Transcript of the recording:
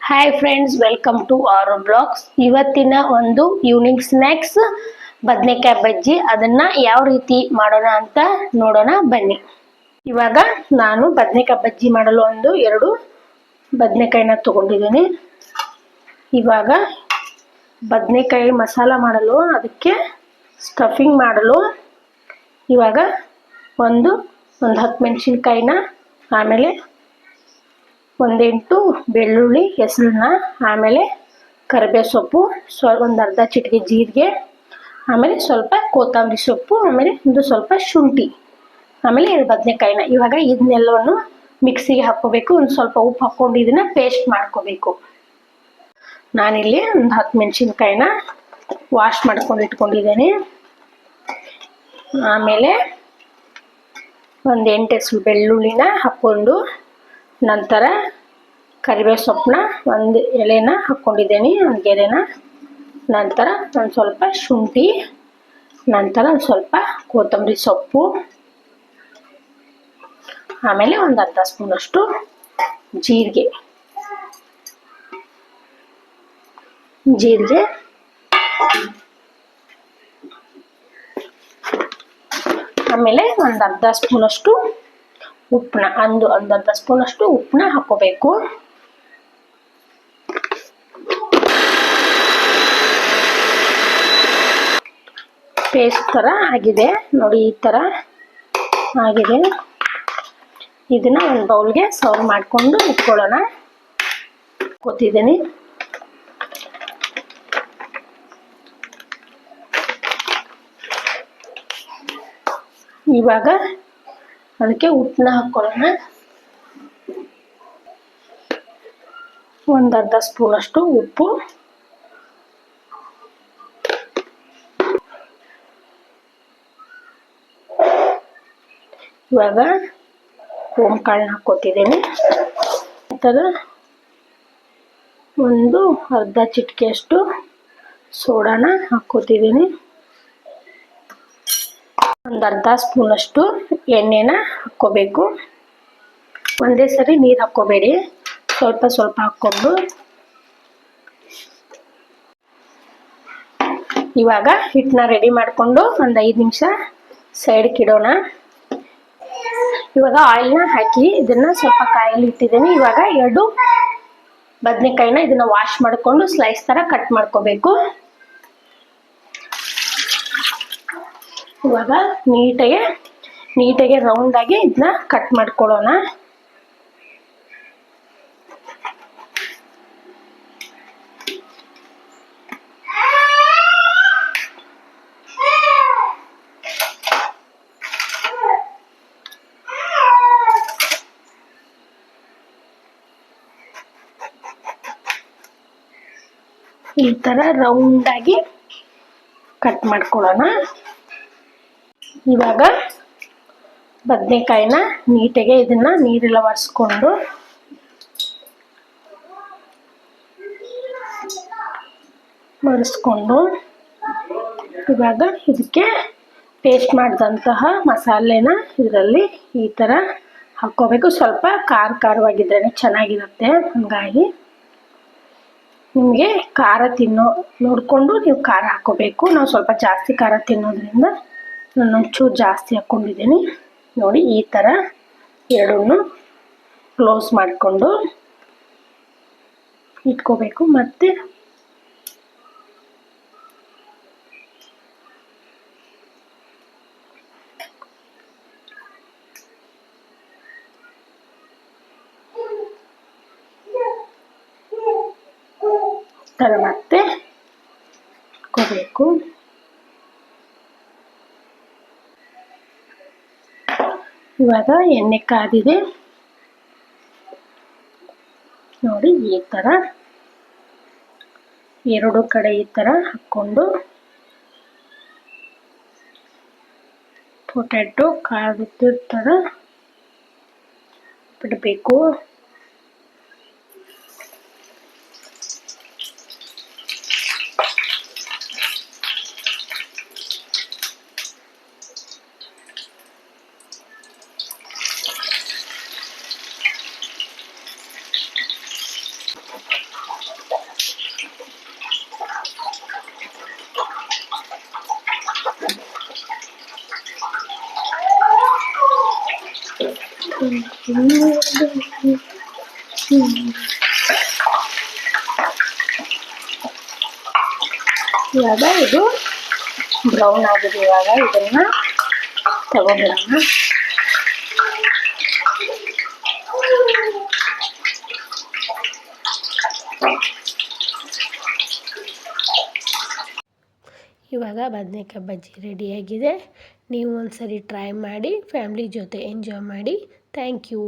Hi friends, welcome to our blogs. ಇವತ್ತಿನ ಒಂದು evening snacks ಬದನೆಕಾಯಿ ಬಜ್ಜಿ. ಅದನ್ನ ಯಾವ ರೀತಿ ಮಾಡೋಣ ಅಂತ ನೋಡೋಣ ಬನ್ನಿ. ಇವಾಗ ನಾನು ಬದನೆಕಾಯಿ ಬಜ್ಜಿ ಮಾಡಲು ಎರಡು ಬದನೆಕಾಯಿನ ತಗೊಂಡಿದ್ದೀನಿ. ಇವಾಗ ಬದನೆಕಾಯಿ ಮಸಾಲ ಮಾಡಲು, ಅದಕ್ಕೆ ಸ್ಟಫಿಂಗ್ ಮಾಡಲು ಇವಾಗ ಒಂದು 10 ಮೆಣಸಿನ್ಕಾಯಿನ, ಆಮೇಲೆ 1 ಬೆಳ್ಳುಳ್ಳಿ ಹೆಸರನ್ನ, ಆಮೇಲೆ ಕರಿಬೇವು ಸೊಪ್ಪು, ಒಂದು ಅರ್ಧ ಚಿಟಿಕೆ ಜೀರಿಗೆ, ಆಮೇಲೆ ಸ್ವಲ್ಪ ಕೊತ್ತಂಬರಿ ಸೊಪ್ಪು, ಆಮೇಲೆ ಸ್ವಲ್ಪ ಶುಂಠಿ, ಆಮೇಲೆ 2 ಬದನೆಕಾಯಿನ. ಇವಾಗ ಇದನ್ನೆಲ್ಲವನ್ನು ಮಿಕ್ಸಿಗೆ ಹಾಕ್ಕೋಬೇಕು. ಒಂದು ಸ್ವಲ್ಪ ಉಪ್ಪು ಹಾಕ್ಕೊಂಡು ಇದನ್ನ ಪೇಸ್ಟ್ ಮಾಡ್ಕೋಬೇಕು. ನಾನಿಲ್ಲಿ 10 ಮೆಣಸಿನ್ಕಾಯಿನ ವಾಶ್ ಮಾಡ್ಕೊಂಡು ಇಟ್ಕೊಂಡಿದ್ದೇನೆ. ಆಮೇಲೆ 8 ಹೆಸರು ಬೆಳ್ಳುಳ್ಳಿನ ಹಾಕ್ಕೊಂಡು, ನಂತರ ಕರಿಬೇವು ಸೊಪ್ಪನ್ನ 1 ಎಲೆನ ಹಾಕ್ಕೊಂಡಿದ್ದೀನಿ, 1 ಗೆರೆನ, ನಂತರ ಒಂದು ಸ್ವಲ್ಪ ಶುಂಠಿ, ನಂತರ ಒಂದು ಸ್ವಲ್ಪ ಕೊತ್ತಂಬರಿ ಸೊಪ್ಪು, ಆಮೇಲೆ ಒಂದು ಅರ್ಧ ಸ್ಪೂನಷ್ಟು ಜೀರಿಗೆ, ಆಮೇಲೆ ಒಂದು ಅರ್ಧ ಸ್ಪೂನಷ್ಟು ಉಪ್ಪನ್ನ, ಒಂದು ಅರ್ಧ ಸ್ಪೂನಷ್ಟು ಉಪ್ಪನ್ನ ಹಾಕೋಬೇಕು. ಪೇಸ್ಟ್ ಥರ ಆಗಿದೆ ನೋಡಿ, ಈ ಥರ ಆಗಿದೆ. ಇದನ್ನ ಒಂದು ಬೌಲ್ಗೆ ಸರ್ವ್ ಮಾಡಿಕೊಂಡು ಇಟ್ಕೊಳ್ಳೋಣ. ಕೊತ್ತಿದ್ದೀನಿ. ಇವಾಗ ಅದಕ್ಕೆ ಉಪ್ಪನ್ನ ಹಾಕೊಳ್ಳೋಣ. ಒಂದು ಅರ್ಧ ಸ್ಪೂನಷ್ಟು ಉಪ್ಪು, ಇವಾಗ ಓಂಕಾಳನ್ನ ಹಾಕ್ಕೊತಿದ್ದೀನಿ. ನಂತರ ಒಂದು ಅರ್ಧ ಚಿಟಿಕೆಯಷ್ಟು ಸೋಡಾನ ಹಾಕ್ಕೊತಿದ್ದೀನಿ. ಒಂದು ಅರ್ಧ ಸ್ಪೂನಷ್ಟು ಎಣ್ಣೆನ ಹಾಕ್ಕೋಬೇಕು. ಒಂದೇ ಸರಿ ನೀರು ಹಾಕ್ಕೋಬೇಡಿ, ಸ್ವಲ್ಪ ಸ್ವಲ್ಪ ಹಾಕ್ಕೊಂಡು. ಇವಾಗ ಹಿಟ್ಟನ್ನ ರೆಡಿ ಮಾಡಿಕೊಂಡು ಒಂದು 5 ನಿಮಿಷ ಸೈಡ್ಗೆ ಇಡೋಣ. ಇವಾಗ ಆಯಿಲ್ನ ಹಾಕಿ ಇದನ್ನ ಸ್ವಲ್ಪ ಕಾಯಲ್ಲಿ ಇಟ್ಟಿದ್ದೀನಿ. ಇವಾಗ 2 ಬದನೆಕಾಯಿನ ಇದನ್ನ ವಾಶ್ ಮಾಡಿಕೊಂಡು ಸ್ಲೈಸ್ ತರ ಕಟ್ ಮಾಡ್ಕೋಬೇಕು. ಇವಾಗ ನೀಟಾಗಿ ರೌಂಡ್ ಆಗಿ ಇದನ್ನ ಕಟ್ ಮಾಡ್ಕೊಳ್ಳೋಣ. ಈ ತರ ರೌಂಡ್ ಆಗಿ ಕಟ್ ಮಾಡ್ಕೊಳ್ಳೋಣ. ಇವಾಗ ಬದನೆಕಾಯಿನ ನೀಟಾಗಿ ಇದನ್ನ ನೀರೆಲ್ಲ ಒರೆಸ್ಕೊಂಡು ಇವಾಗ ಇದಕ್ಕೆ ಪೇಸ್ಟ್ ಮಾಡಿದಂತಹ ಮಸಾಲೆನ ಇದರಲ್ಲಿ ಈ ತರ ಹಾಕೋಬೇಕು. ಸ್ವಲ್ಪ ಖಾರವಾಗಿದ್ರೆ ಚೆನ್ನಾಗಿರುತ್ತೆ. ಹಾಗಾಗಿ ನಿಮಗೆ ಖಾರ ನೋಡಿಕೊಂಡು ನೀವು ಖಾರ ಹಾಕೋಬೇಕು. ನಾವು ಸ್ವಲ್ಪ ಜಾಸ್ತಿ ಖಾರ ತಿನ್ನೋದ್ರಿಂದ ನಾನು ಒಂಚೂರು ಜಾಸ್ತಿ ಹಾಕ್ಕೊಂಡಿದ್ದೀನಿ. ನೋಡಿ, ಈ ಥರ ಎರಡನ್ನೂ ಕ್ಲೋಸ್ ಮಾಡಿಕೊಂಡು ಇಟ್ಕೋಬೇಕು. ಮತ್ತು ಮತ್ತೆ ಇಟ್ಕೋಬೇಕು. ಇವಾಗ ಎಣ್ಣೆ ಕಾದಿದೆ ನೋಡಿ, ಈ ತರ 2 ಕಡೆ ಈ ತರ ಹಾಕೊಂಡು ಪೊಟ್ಯಾಟೊ ಕಾದುತ್ತಿರ್ತರ ಬಿಡಬೇಕು. ಇವಾಗ ಇದು ಬ್ರೌನ್ ಆಗಿದೆ. ಇವಾಗ ಇದನ್ನ ತಗೊಂಡ್ಬಿಡೋಣ. ಇವಾಗ ಬದನೆಕಾಯಿ ಬಜ್ಜಿ ರೆಡಿಯಾಗಿದೆ. ನೀವು ಒಂದ್ಸರಿ ಟ್ರೈ ಮಾಡಿ ಫ್ಯಾಮ್ಲಿ ಜೊತೆ ಎಂಜಾಯ್ ಮಾಡಿ. Thank you.